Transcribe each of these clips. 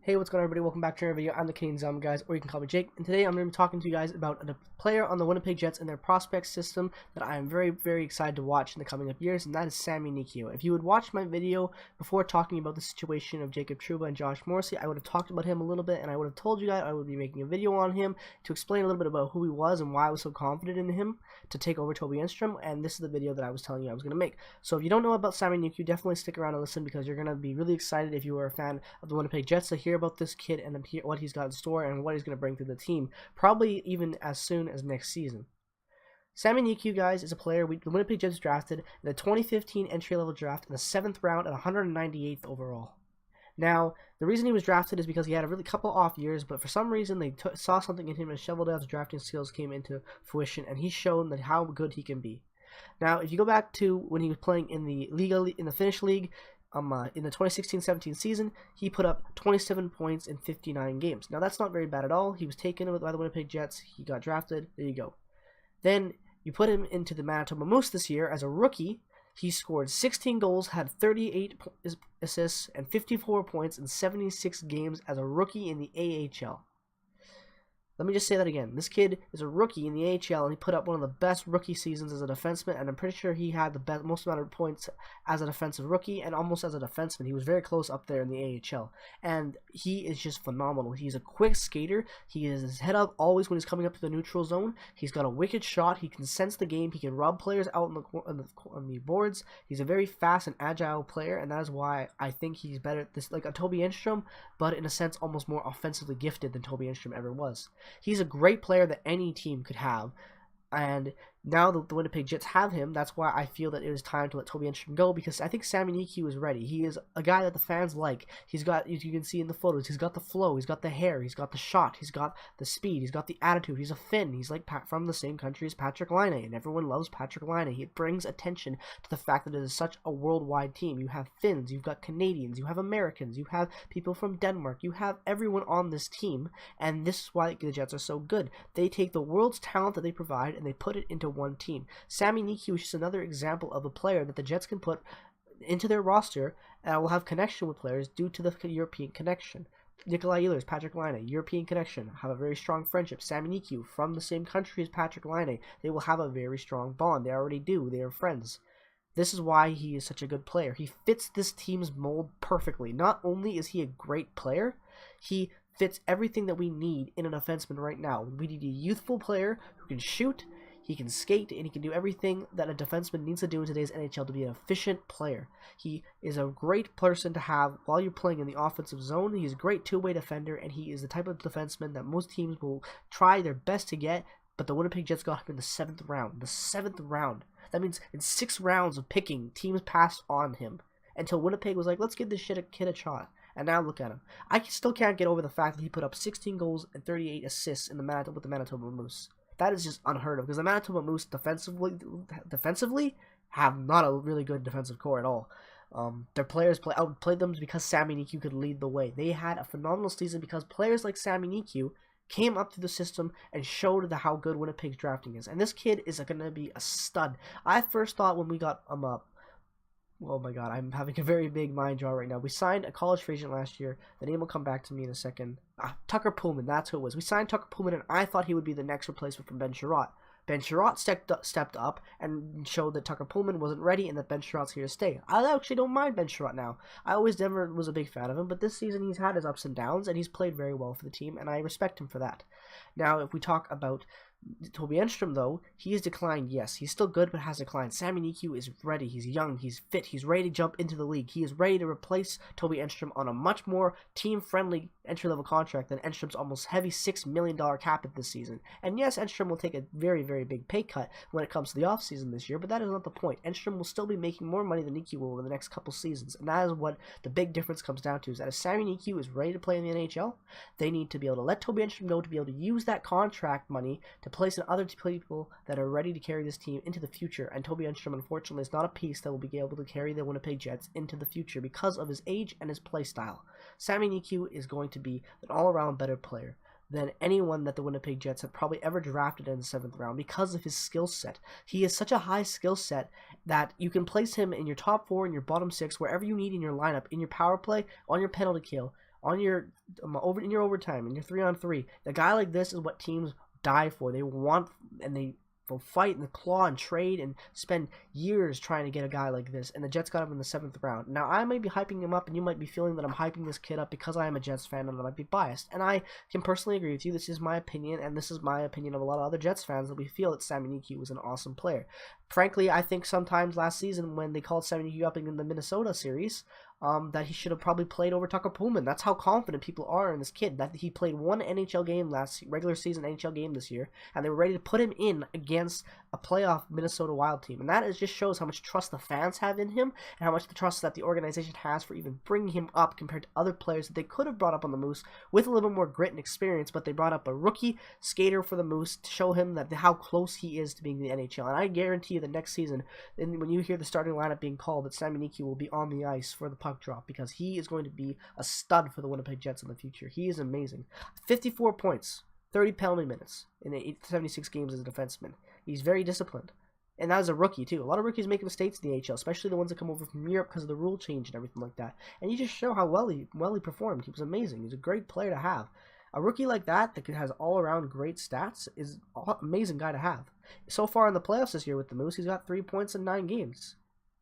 Hey, what's going on, everybody? Welcome back to another video. I'm the Canadian Zombie, guys, or you can call me Jake. And today I'm going to be talking to you guys about a player on the Winnipeg Jets and their prospect system that I am very, very excited to watch in the coming up years, and that is Sami Niku. If you would watch my video before talking about the situation of Jacob Trouba and Josh Morrissey, I would have talked about him a little bit, and I would have told you guys I would be making a video on him to explain a little bit about who he was and why I was so confident in him to take over Toby Enstrom, and this is the video that I was telling you I was going to make. So if you don't know about Sami Niku, definitely stick around and listen, because you're going to be really excited if you are a fan of the Winnipeg Jets to hear about this kid and what he's got in store and what he's going to bring to the team, probably even as soon as next season. Sami Niku, guys, is a player the Winnipeg Jets drafted in the 2015 entry-level draft in the 7th round at 198th overall. Now, the reason he was drafted is because he had a really couple off years, but for some reason they saw something in him, and Cheveldaev's drafting skills came into fruition, and he's shown that how good he can be. Now, if you go back to when he was playing in the Finnish league, in the 2016-17 season, he put up 27 points in 59 games. Now, that's not very bad at all. He was taken by the Winnipeg Jets. He got drafted. There you go. Then you put him into the Manitoba Moose this year as a rookie. He scored 16 goals, had 38 assists, and 54 points in 76 games as a rookie in the AHL. Let me just say that again. This kid is a rookie in the AHL, and he put up one of the best rookie seasons as a defenseman, and I'm pretty sure he had the most amount of points as a defensive rookie and almost as a defenseman. He was very close up there in the AHL, and he is just phenomenal. He's a quick skater. He has his head up always when he's coming up to the neutral zone. He's got a wicked shot. He can sense the game. He can rub players out on the boards. He's a very fast and agile player, and that is why I think he's better at this, like a Toby Enstrom, but in a sense almost more offensively gifted than Toby Enstrom ever was. He's a great player that any team could have, and now that the Winnipeg Jets have him, that's why I feel that it is time to let Toby Enstrom go, because I think Sami Niku is ready. He is a guy that the fans like. He's got, as you can see in the photos, he's got the flow, he's got the hair, he's got the shot, he's got the speed, he's got the attitude. He's a Finn. He's like from the same country as Patrik Laine, and everyone loves Patrik Laine. He brings attention to the fact that it is such a worldwide team. You have Finns, you've got Canadians, you have Americans, you have people from Denmark, you have everyone on this team, and this is why the Jets are so good. They take the world's talent that they provide and they put it into one team. Sami Niku is just another example of a player that the Jets can put into their roster and will have connection with players due to the European connection. Nikolai Ehlers, Patrik Laine, European connection, have a very strong friendship. Sami Niku, from the same country as Patrik Laine, they will have a very strong bond. They already do. They are friends. This is why he is such a good player. He fits this team's mold perfectly. Not only is he a great player, he fits everything that we need in a defenseman right now. We need a youthful player who can shoot, he can skate, and he can do everything that a defenseman needs to do in today's NHL to be an efficient player. He is a great person to have while you're playing in the offensive zone. He's a great two-way defender, and he is the type of defenseman that most teams will try their best to get, but the Winnipeg Jets got him in the 7th round. The 7th round. That means in 6 rounds of picking, teams passed on him until Winnipeg was like, let's give this kid a shot. And now look at him. I still can't get over the fact that he put up 16 goals and 38 assists with the Manitoba Moose. That is just unheard of, because the Manitoba Moose defensively have not a really good defensive core at all. Their players outplayed them because Sami Niku could lead the way. They had a phenomenal season because players like Sami Niku came up through the system and showed how good Winnipeg's drafting is. And this kid is going to be a stud. I first thought when we got him up, oh my god, I'm having a very big mind draw right now. We signed a college free agent last year. The name will come back to me in a second. Tucker Pullman, that's who it was. We signed Tucker Pullman, and I thought he would be the next replacement for Ben Sherratt. Ben Sherratt stepped up and showed that Tucker Pullman wasn't ready and that Ben Sherratt's here to stay. I actually don't mind Ben Sherratt now. I always never was a big fan of him, but this season he's had his ups and downs, and he's played very well for the team, and I respect him for that. Now, if we talk about Toby Enstrom, though, he has declined. Yes, he's still good, but has declined. Sami Niku is ready. He's young. He's fit. He's ready to jump into the league. He is ready to replace Toby Enstrom on a much more team-friendly entry-level contract than Enstrom's almost heavy $6 million cap hit this season. And yes, Enstrom will take a very, very big pay cut when it comes to the offseason this year, but that is not the point. Enstrom will still be making more money than Niku will in the next couple seasons, and that is what the big difference comes down to, is that if Sami Niku is ready to play in the NHL, they need to be able to let Toby Enstrom know to be able to use that contract money to place in other people that are ready to carry this team into the future, and Toby Enstrom, unfortunately, is not a piece that will be able to carry the Winnipeg Jets into the future because of his age and his play style. Sami Niku is going to be an all-around better player than anyone that the Winnipeg Jets have probably ever drafted in the 7th round because of his skill set. He has such a high skill set that you can place him in your top 4 and your bottom 6, wherever you need in your lineup, in your power play, on your penalty kill, on your in your overtime, in your 3-on-3. A guy like this is what teams die for. They want, and they will fight and claw and trade and spend years trying to get a guy like this, and the Jets got him in the 7th round. Now, I might be hyping him up, and you might be feeling that I'm hyping this kid up because I am a Jets fan and I might be biased, and I can personally agree with you. This is my opinion, and this is my opinion of a lot of other Jets fans, that we feel that Sami Niku was an awesome player. Frankly, I think sometimes last season when they called Sami Niku up in the Minnesota series, that he should have probably played over Tucker Pullman. That's how confident people are in this kid, that he played one NHL game regular season NHL game this year, and they were ready to put him in against a playoff Minnesota Wild team. And that just shows how much trust the fans have in him, and how much the trust that the organization has for even bringing him up compared to other players that they could have brought up on the Moose with a little bit more grit and experience, but they brought up a rookie skater for the Moose to show him that how close he is to being in the NHL. And I guarantee you that next season, when you hear the starting lineup being called, that Sami Niku will be on the ice for the puck drop, because he is going to be a stud for the Winnipeg Jets in the future. He is amazing. 54 points, 30 penalty minutes in 76 games as a defenseman. He's very disciplined. And that is a rookie, too. A lot of rookies make mistakes in the AHL, especially the ones that come over from Europe because of the rule change and everything like that. And you just show how well he performed. He was amazing. He's a great player to have. A rookie like that has all-around great stats is an amazing guy to have. So far in the playoffs this year with the Moose, he's got 3 points in 9 games.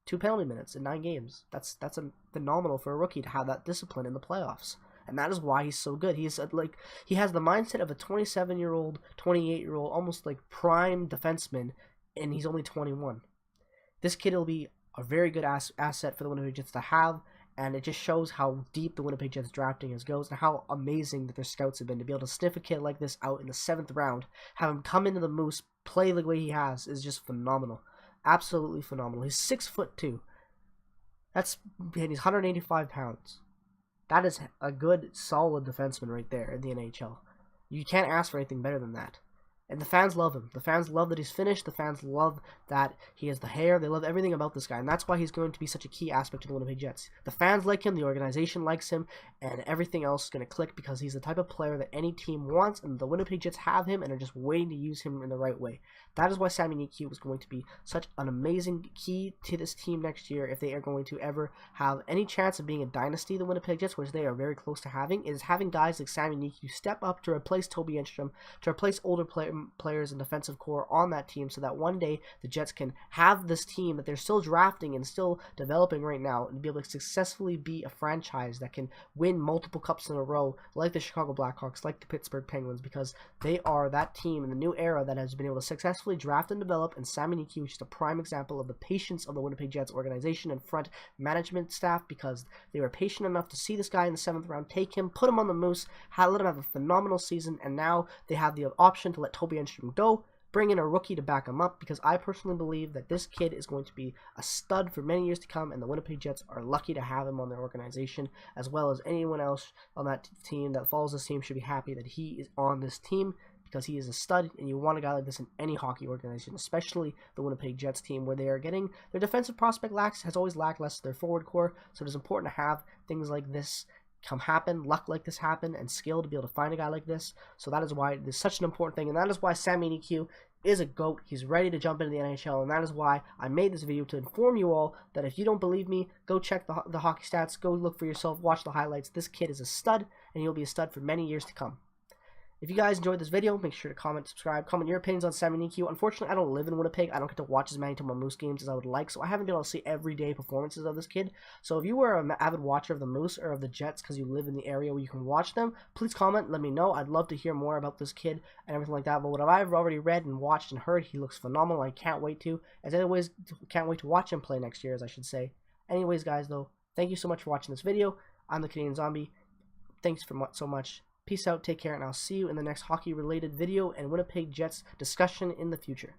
2 penalty minutes in 9 games. That's a phenomenal for a rookie to have that discipline in the playoffs. And that is why he's so good. He's like, he has the mindset of a 27-year-old, 28-year-old, almost like prime defenseman, and he's only 21. This kid will be a very good asset for the Winnipeg Jets to have, and it just shows how deep the Winnipeg Jets drafting goes, and how amazing that their scouts have been to be able to sniff a kid like this out in the 7th round, have him come into the Moose, play the way he has, is just phenomenal. Absolutely phenomenal. He's 6'2". And he's 185 pounds. That is a good, solid defenseman right there in the NHL. You can't ask for anything better than that. And the fans love him. The fans love that he's Finnish. The fans love that he has the hair. They love everything about this guy. And that's why he's going to be such a key aspect to the Winnipeg Jets. The fans like him. The organization likes him. And everything else is going to click because he's the type of player that any team wants. And the Winnipeg Jets have him and are just waiting to use him in the right way. That is why Sami Niku was going to be such an amazing key to this team next year if they are going to ever have any chance of being a dynasty, the Winnipeg Jets, which they are very close to having, is having guys like Sami Niku step up to replace Toby Enstrom, to replace older players in defensive core on that team, so that one day the Jets can have this team that they're still drafting and still developing right now, and be able to successfully be a franchise that can win multiple cups in a row, like the Chicago Blackhawks, like the Pittsburgh Penguins, because they are that team in the new era that has been able to successfully draft and develop, and Sami Niku is just a prime example of the patience of the Winnipeg Jets organization and front management staff, because they were patient enough to see this guy in the 7th round, take him, put him on the Moose, let him have a phenomenal season, and now they have the option to let Toby Enstrom go, bring in a rookie to back him up, because I personally believe that this kid is going to be a stud for many years to come, and the Winnipeg Jets are lucky to have him on their organization, as well as anyone else on that team that follows this team should be happy that he is on this team, because he is a stud, and you want a guy like this in any hockey organization, especially the Winnipeg Jets team, where they are getting their defensive prospect has always lacked less their forward core, so it is important to have things like this luck like this happen, and skill to be able to find a guy like this. So that is why it is such an important thing, and that is why Sami Niku is a GOAT. He's ready to jump into the NHL, and that is why I made this video, to inform you all that if you don't believe me, go check the hockey stats, go look for yourself, watch the highlights. This kid is a stud, and he'll be a stud for many years to come. If you guys enjoyed this video, make sure to comment, subscribe, comment your opinions on Sami Niku. Unfortunately, I don't live in Winnipeg. I don't get to watch as Manitoba Moose games as I would like, so I haven't been able to see everyday performances of this kid. So if you were an avid watcher of the Moose or of the Jets because you live in the area where you can watch them, please comment, let me know. I'd love to hear more about this kid and everything like that. But what I've already read and watched and heard, he looks phenomenal. I can't wait to. Can't wait to watch him play next year, as I should say. Anyways, guys, though, thank you so much for watching this video. I'm the Canadian Zombie. Thanks so much. Peace out, take care, and I'll see you in the next hockey-related video and Winnipeg Jets discussion in the future.